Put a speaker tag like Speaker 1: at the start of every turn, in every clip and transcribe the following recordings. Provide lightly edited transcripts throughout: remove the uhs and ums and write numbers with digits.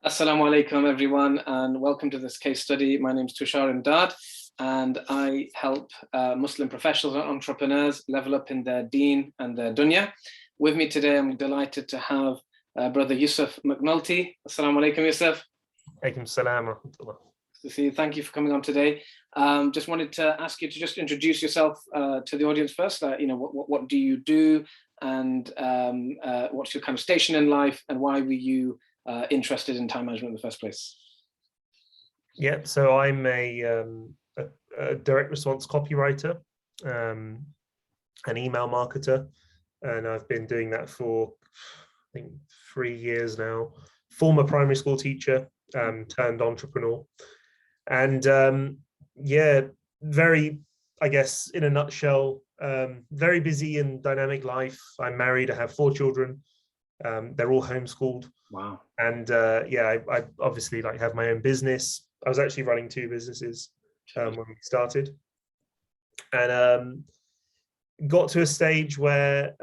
Speaker 1: Assalamu alaikum, everyone, and welcome to this case study. My name is Tushar Imdad, and I help Muslim professionals and entrepreneurs level up in their deen and their dunya. With me today, I'm delighted to have Brother Yusuf McNulty. Assalamu alaikum, Yusuf.
Speaker 2: Alaikum salam wa rahmatullah.
Speaker 1: Thank you for coming on today. Just wanted to ask you to just introduce yourself to the audience first. What do you do, and what's your kind of station in life, and why were you interested in time management in the first place?
Speaker 2: Yeah, so I'm a direct response copywriter, an email marketer, and I've been doing that for, I think, 3 years now. Former primary school teacher, turned entrepreneur. And yeah, very, I guess, in a nutshell, very busy and dynamic life. I'm married, I have 4 children. They're all homeschooled.
Speaker 1: Wow.
Speaker 2: And yeah, I obviously have my own business. I was actually running 2 businesses when we started, and got to a stage where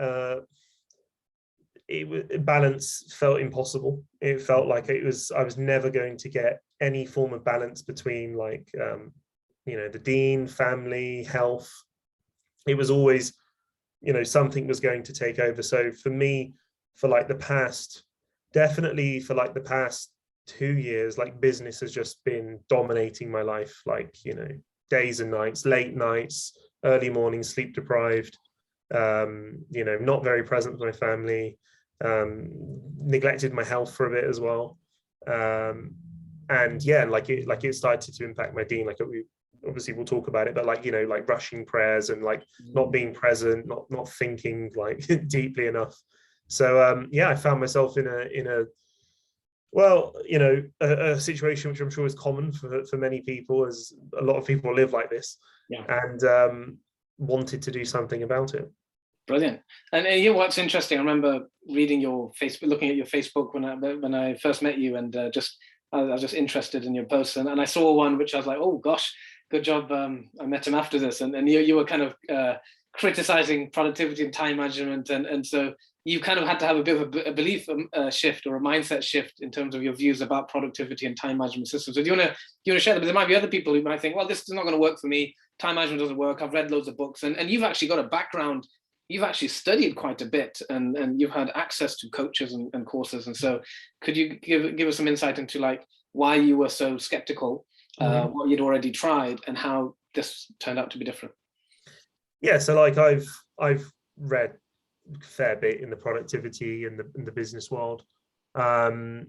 Speaker 2: balance felt impossible. It felt like I was never going to get any form of balance between the deen, family, health. It was always, something was going to take over. So for me, for the past 2 years, business has just been dominating my life, days and nights, late nights, early mornings, sleep deprived, not very present with my family, neglected my health for a bit as well. And yeah, it started to impact my deen. Obviously we'll talk about it, but rushing prayers and not being present, not thinking deeply enough. So yeah, I found myself in a situation which I'm sure is common for many people, as a lot of people live like this.
Speaker 1: Yeah.
Speaker 2: And wanted to do something about it.
Speaker 1: Brilliant. And what's interesting, I remember reading your Facebook, looking at your Facebook when I first met you, and I was just interested in your posts, and I saw one which I was like, oh gosh, good job. I met him after this, and you were kind of criticizing productivity and time management, and so you kind of had to have a bit of a belief shift or a mindset shift in terms of your views about productivity and time management systems. So do you want to share that? But there might be other people who might think, well, this is not going to work for me. Time management doesn't work. I've read loads of books, and you've actually got a background. You've actually studied quite a bit, and you've had access to coaches and courses. And so could you give us some insight into why you were so skeptical, what you'd already tried, and how this turned out to be different?
Speaker 2: Yeah, so I've read a fair bit in the productivity and in the business world, and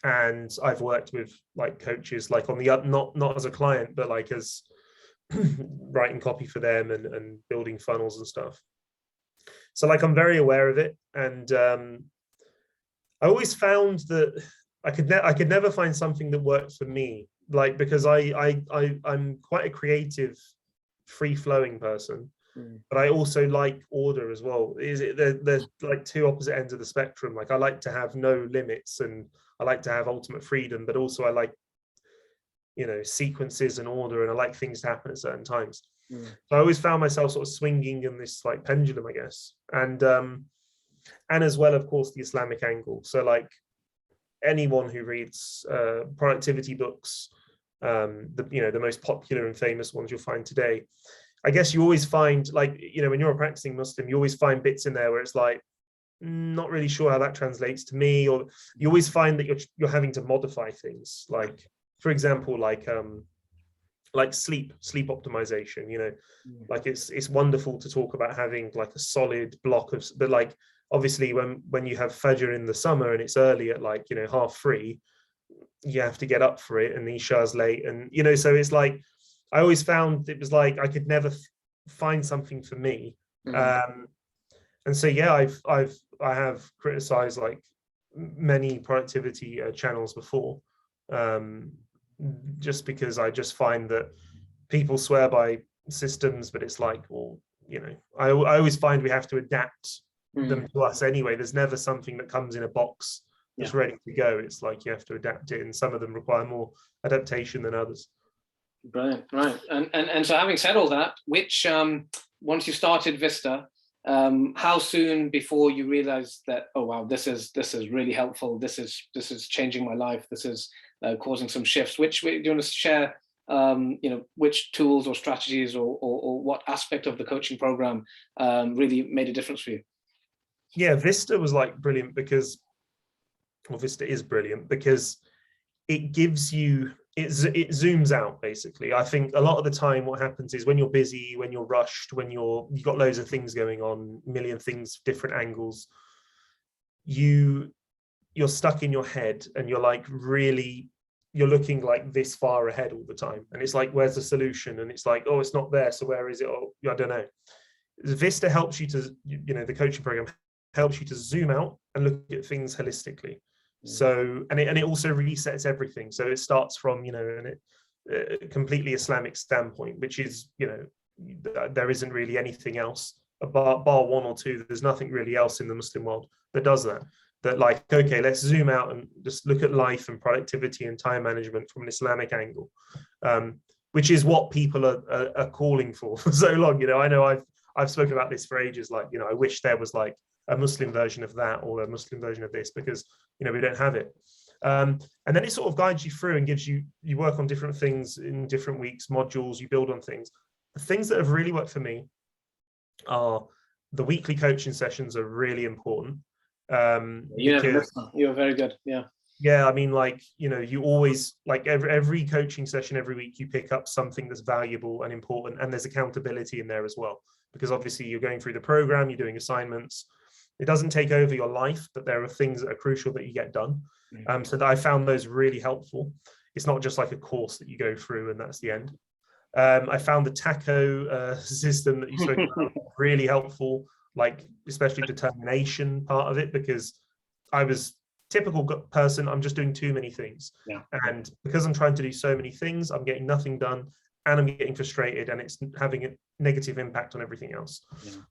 Speaker 2: I've worked with coaches on the up, not as a client, but as writing copy for them and building funnels and stuff. So I'm very aware of it, and I always found that I could never find something that worked for me, because I'm quite a creative, free-flowing person, but I also like order as well. There's 2 opposite ends of the spectrum. I like to have no limits, and I like to have ultimate freedom, but also I like sequences and order, and I like things to happen at certain times. So I always found myself sort of swinging in this pendulum, I guess, and as well, of course, the Islamic angle. So anyone who reads productivity books, the most popular and famous ones you'll find today, I guess you always find when you're a practicing Muslim, you always find bits in there where it's not really sure how that translates to me, or you always find that you're having to modify things. For example, sleep optimization. It's wonderful to talk about having a solid block of, but obviously when you have Fajr in the summer and it's early at 3:30, you have to get up for it, and the Isha's late, and so it's I always found it was I could never find something for me. And so yeah, I have criticized many productivity channels before, just because I just find that people swear by systems, but it's I always find we have to adapt them to us anyway. There's never something that comes in a box that's ready to go. It's you have to adapt it, and some of them require more adaptation than others. Brilliant.
Speaker 1: Right. And so having said all that, which once you started VISTA, How soon before you realized that, oh wow, this is really helpful, this is changing my life, this is causing some shifts? Which do you want to share, which tools or strategies or what aspect of the coaching program really made a difference for you?
Speaker 2: Yeah, VISTA was like brilliant because, well, VISTA is brilliant because it gives you, it zooms out basically. I think a lot of the time what happens is when you're busy, when you're rushed, when you've got loads of things going on, a million things, different angles, you're stuck in your head and you're like really, you're looking like this far ahead all the time. And it's like, where's the solution? And it's like, oh, it's not there. So where is it? Oh, I don't know. VISTA helps you to, the coaching program helps you to zoom out and look at things holistically. So, and it also resets everything. So it starts from, a completely Islamic standpoint, which is, there isn't really anything else bar one or two. There's nothing really else in the Muslim world that does that. That like, okay, let's zoom out and just look at life and productivity and time management from an Islamic angle, which is what people are calling for so long. I know I've spoken about this for ages. Like, I wish there was like a Muslim version of that or a Muslim version of this, because we don't have it. And then it sort of guides you through and gives you work on different things in different weeks, modules, you build on things. The things that have really worked for me are the weekly coaching sessions are really important.
Speaker 1: You're very good.
Speaker 2: Yeah, I mean, like, you always, like every coaching session every week, you pick up something that's valuable and important, and there's accountability in there as well, because obviously you're going through the program, you're doing assignments. It doesn't take over your life, but there are things that are crucial that you get done. So that I found those really helpful. It's not just like a course that you go through and that's the end. I found the TACO system that you spoke about really helpful, like especially determination part of it, because I was typical person. I'm just doing too many things. And because I'm trying to do so many things, I'm getting nothing done and I'm getting frustrated, and it's having a negative impact on everything else.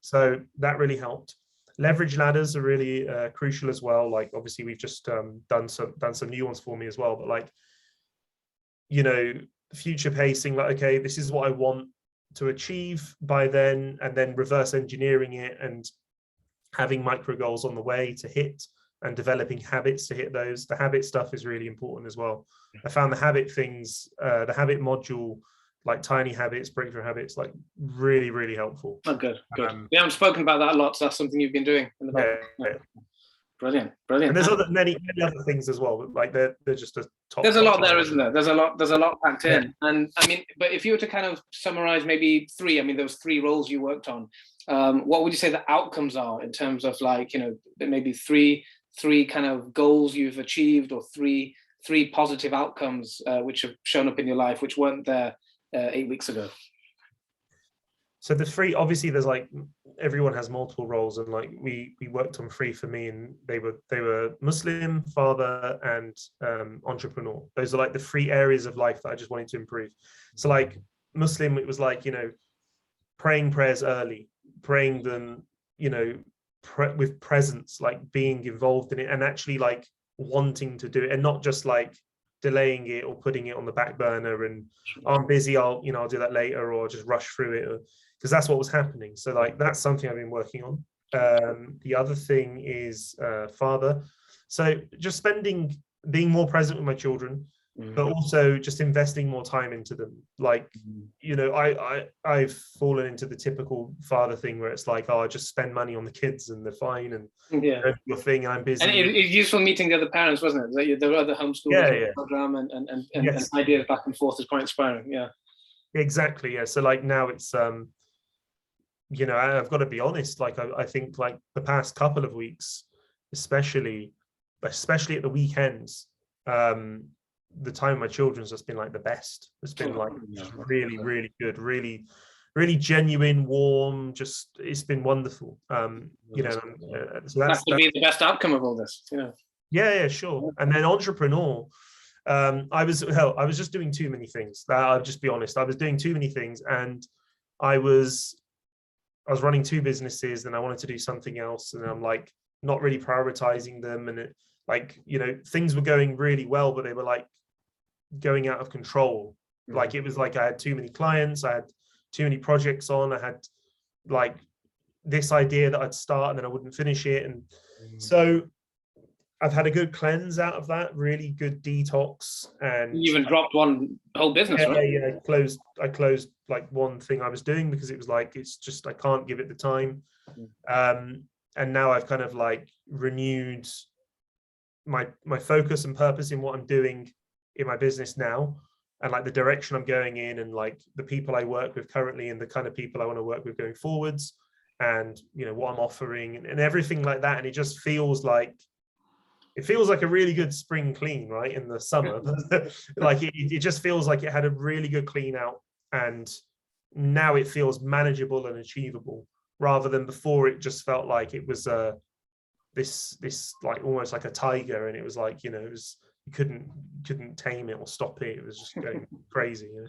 Speaker 2: So that really helped. Leverage ladders are really crucial as well. Like, obviously we've just done some new ones for me as well, but like, future pacing, like, okay, this is what I want to achieve by then, and then reverse engineering it and having micro goals on the way to hit, and developing habits to hit those. The habit stuff is really important as well. I found the habit things, the habit module, like tiny habits, breakthrough habits, like really, really helpful.
Speaker 1: Oh, good. I've spoken about that a lot. So that's something you've been doing in the background. Brilliant.
Speaker 2: And there's many other things as well. Like they're just a top.
Speaker 1: There's a lot there, isn't there? There's a lot packed in. And I mean, but if you were to kind of summarize maybe three, I mean, there was 3 roles you worked on. What would you say the outcomes are in terms of like, maybe three kind of goals you've achieved, or three positive outcomes which have shown up in your life, which weren't there 8 weeks ago?
Speaker 2: So the 3, obviously there's like, everyone has multiple roles, and like we worked on 3 for me, and they were Muslim, father, and entrepreneur. Those are like the 3 areas of life that I just wanted to improve. So like Muslim, it was like, praying prayers early, praying them, with presence, like being involved in it and actually like wanting to do it, and not just like delaying it or putting it on the back burner and, oh, I'm busy, I'll do that later, or just rush through it, because that's what was happening. So like that's something I've been working on. The other thing is father. So just being more present with my children, but also just investing more time into them. Like, I've fallen into the typical father thing where it's like, oh, I just spend money on the kids and they're fine, and your thing, and I'm busy.
Speaker 1: And it's useful meeting the other parents, wasn't it? There were other homeschoolers program, and yes, and ideas back and forth is quite inspiring. Yeah, exactly.
Speaker 2: Yeah. So like now it's I've got to be honest, like I think like the past couple of weeks, especially at the weekends, the time with my children's just been like the best. It's been like just really, really good, really, really genuine, warm, just it's been wonderful. So
Speaker 1: that could be the best outcome of all this.
Speaker 2: Yeah, sure. And then entrepreneur, I was just doing too many things. I'll just be honest, I was doing too many things, and I was running 2 businesses, and I wanted to do something else, and I'm like not really prioritizing them, and it, like, things were going really well, but they were like going out of control. Like it was like I had too many clients, I had too many projects on, I had like this idea that I'd start and then I wouldn't finish it. And so I've had a good cleanse out of that, really good detox. And
Speaker 1: you even dropped one whole business,
Speaker 2: yeah,
Speaker 1: right?
Speaker 2: yeah, I closed like one thing I was doing because it was like, it's just, I can't give it the time. And now I've kind of like renewed my focus and purpose in what I'm doing in my business now, and like the direction I'm going in, and like the people I work with currently, and the kind of people I want to work with going forwards, and you know what I'm offering, and everything like that. And it just feels like a really good spring clean, right, in the summer. Like it just feels like it had a really good clean out, and now it feels manageable and achievable, rather than before it just felt like it was this like almost like a tiger, and it was like, you know, it was, you couldn't tame it or stop it. It was just going crazy, you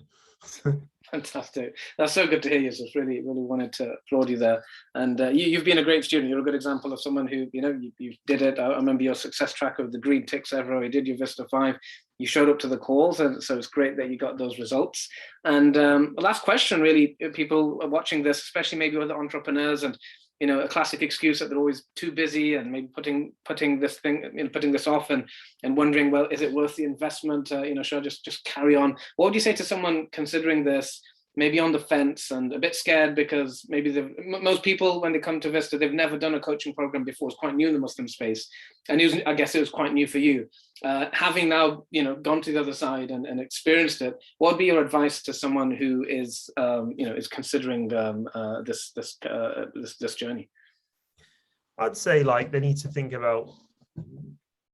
Speaker 2: know?
Speaker 1: Fantastic. That's so good to hear, Yusuf. Really, really wanted to applaud you there. And you've been a great student. You're a good example of someone who, you know, you did it. I remember your success tracker of the green ticks everywhere. You did your VISTA 5. You showed up to the calls, and so it's great that you got those results. And the last question, really, people are watching this, especially maybe other entrepreneurs, and you know, a classic excuse that they're always too busy and maybe putting this thing, you know, putting this off, and wondering, well, is it worth the investment? You know, should I just carry on? What would you say to someone considering this, maybe on the fence and a bit scared, because maybe most people, when they come to VISTA, they've never done a coaching program before. It's quite new in the Muslim space, and I guess it was quite new for you. Having now, you know, gone to the other side and experienced it, what would be your advice to someone who is, you know, is considering this journey?
Speaker 2: I'd say like they need to think about,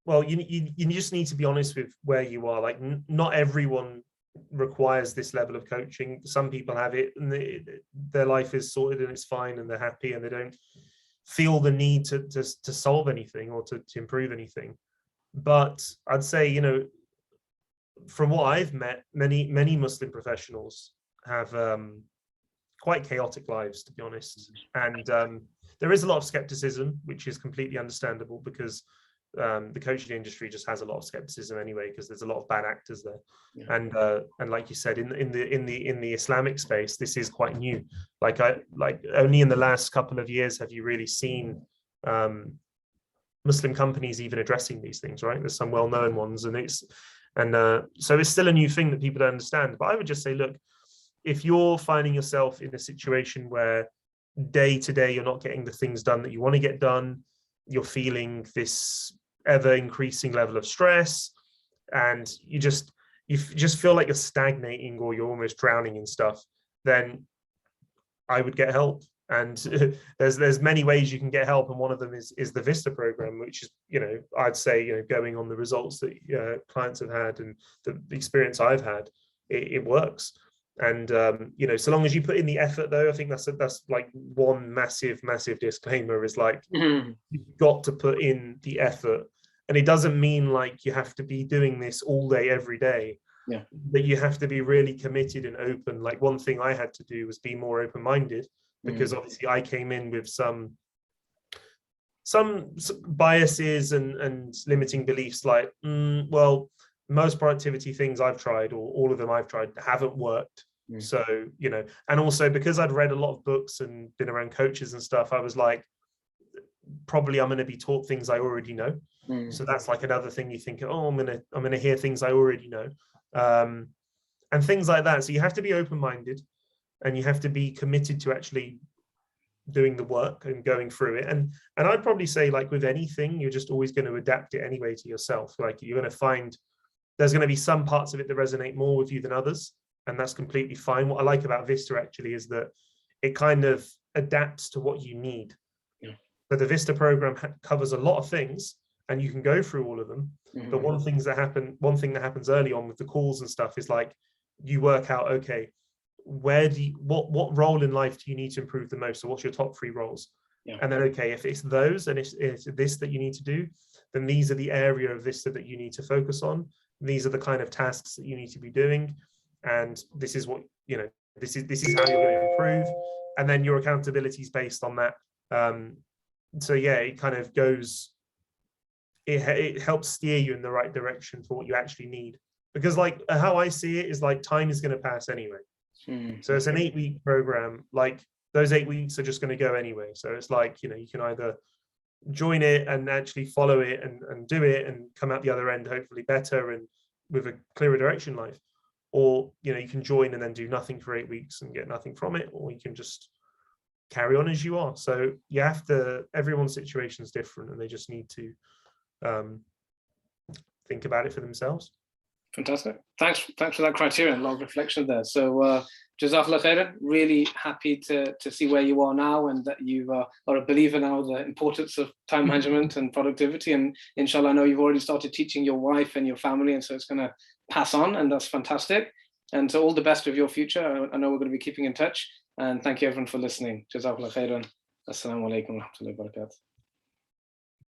Speaker 2: well, you just need to be honest with where you are. Like not everyone requires this level of coaching. Some people have it and their life is sorted and it's fine and they're happy and they don't feel the need to solve anything or to improve anything. But I'd say, you know, from what I've met, many Muslim professionals have quite chaotic lives, to be honest. And there is a lot of skepticism, which is completely understandable, because the coaching industry just has a lot of skepticism anyway, because there's a lot of bad actors there. Yeah. And like you said, in the Islamic space, this is quite new. Like only in the last couple of years have you really seen Muslim companies even addressing these things, right? There's some well-known ones, and so it's still a new thing that people don't understand. But I would just say, look, if you're finding yourself in a situation where day to day you're not getting the things done that you want to get done, you're feeling this ever increasing level of stress, and you just feel like you're stagnating or you're almost drowning in stuff, then I would get help. And there's many ways you can get help, and one of them is the VISTA program, which is, you know, I'd say, you know, going on the results that clients have had and the experience I've had, it works. And you know, so long as you put in the effort, though, I think that's like one massive disclaimer is like, you've got to put in the effort. And it doesn't mean like you have to be doing this all day every day. Yeah, but you have to be really committed and open. Like one thing I had to do was be more open-minded, because obviously I came in with some biases and limiting beliefs, like well, most productivity things I've tried, or all of them I've tried, haven't worked. So, you know, and also because I'd read a lot of books and been around coaches and stuff, I was like, probably I'm going to be taught things I already know. So that's like another thing you think, oh, I'm going to hear things I already know, and things like that. So you have to be open-minded, and you have to be committed to actually doing the work and going through it. And I'd probably say, like with anything, you're just always going to adapt it anyway to yourself. Like you're going to find there's going to be some parts of it that resonate more with you than others, and that's completely fine. What I like about VISTA actually is that it kind of adapts to what you need. Yeah. So the VISTA program covers a lot of things, and you can go through all of them. But one thing that happens early on with the calls and stuff is like, you work out, okay, what role in life do you need to improve the most? So what's your top 3 roles? Yeah. And then, okay, if it's those and it's this that you need to do, then these are the area of VISTA that you need to focus on. These are the kind of tasks that you need to be doing, and this is what, you know, this is how you're going to improve, and then your accountability is based on that. So yeah, it kind of goes, it helps steer you in the right direction for what you actually need, because like how I see it is like time is going to pass anyway. So it's an 8-week program. Like those 8 weeks are just going to go anyway. So it's like, you can either join it and actually follow it and do it and come out the other end hopefully better and with a clearer direction in life, or you can join and then do nothing for 8 weeks and get nothing from it, or you can just carry on as you are. So you have to, everyone's situation is different, and they just need to think about it for themselves.
Speaker 1: Fantastic. Thanks for that criterion. A lot of reflection there. So Jazakallah khairan. Really happy to see where you are now, and that you are a believer now, the importance of time management and productivity. And inshallah, I know you've already started teaching your wife and your family, and so it's going to pass on, and that's fantastic. And so all the best with your future. I know we're going to be keeping in touch. And thank you everyone for listening. Jazakallah khairan. Assalamu alaikum wa rahmatullahi wa barakatuh.